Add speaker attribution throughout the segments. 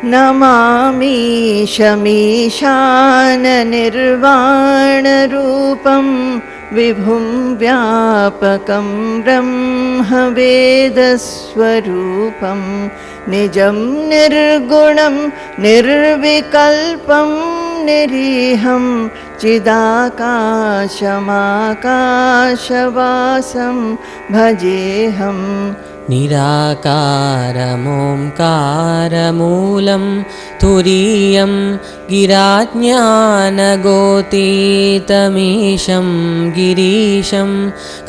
Speaker 1: नमामीशमीशाननिर्वाणरूपं विभुं व्यापकं ब्रह्मवेदस्वरूपं निजं निर्गुणं निर्विकल्पं निरीहं चिदाकाशमाकाशवासं भजेऽहम्।
Speaker 2: निराकारमोङ्कारमूलं तुरीयं गिराज्ञानगोतीतमीशं गिरीशं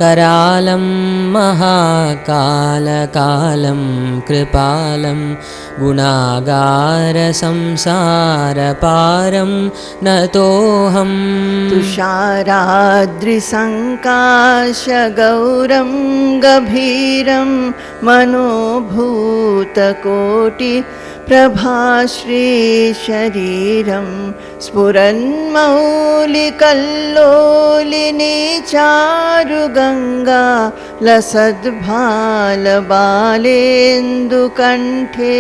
Speaker 2: करालं महाकालकालं कृपालं गुणागारसंसारपारं नतोऽहं।
Speaker 1: तुषाराद्रिसङ्काशगौरं गभीरं मनोभूतकोटिप्रभाश्रीशरीरं स्फुरन्मौलिकल्लोलिनी चारुगङ्गा लसद्भालबालेन्दुकण्ठे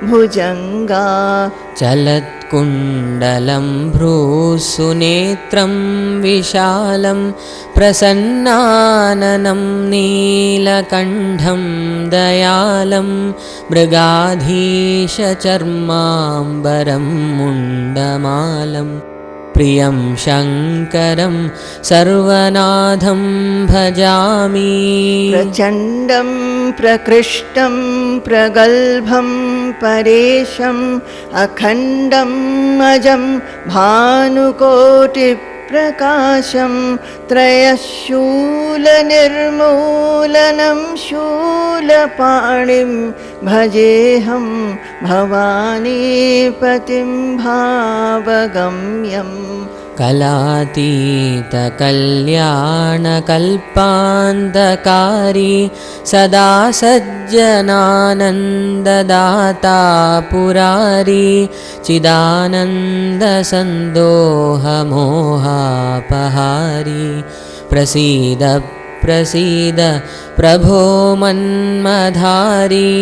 Speaker 1: भुजङ्गा।
Speaker 2: चलत्कुण्डलं भ्रूसुनेत्रं विशालं प्रसन्नाननं नीलकण्ठं दयालं मृगाधीशचर्माम्बरं मुण्डमालं प्रियं शङ्करं सर्वनाथं भजामि।
Speaker 1: प्रचण्डं प्रकृष्टं प्रगल्भं परेशम् अखण्डम् अजं भानुकोटिप्रकाशं त्रयशूलनिर्मूलनं शूलपाणिं भजेऽहं भवानीपतिं भावगम्यम्।
Speaker 2: कलातीतकल्याणकल्पान्तकारी सदा सज्जनानन्ददाता पुरारी चिदानन्दसन्दोहमोहापहारी प्रसीद प्रसीद प्रभो मन्मधारी।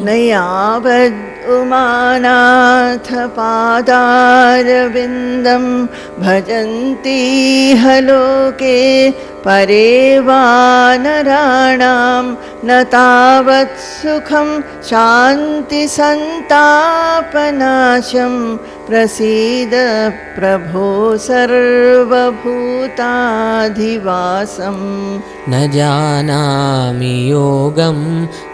Speaker 1: न यावद् उमानाथपादारविन्दं भजन्तीह लोके परे वानराणां न तावत् सुखं शान्तिसन्तापनाशं प्रसीद प्रभो सर्वभूताधिवासम्।
Speaker 2: न जानामि योगं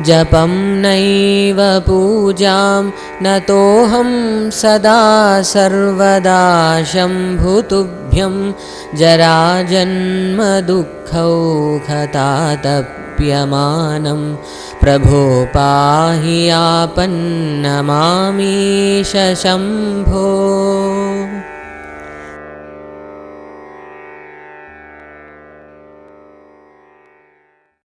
Speaker 2: जपं नैव पूजां नतोऽहं सदा सर्वदा शम्भुतुभ्यं जराजन्मदुःखौघतातप्यमानं प्रभो पाहि आपन्नमामीश शम्भो।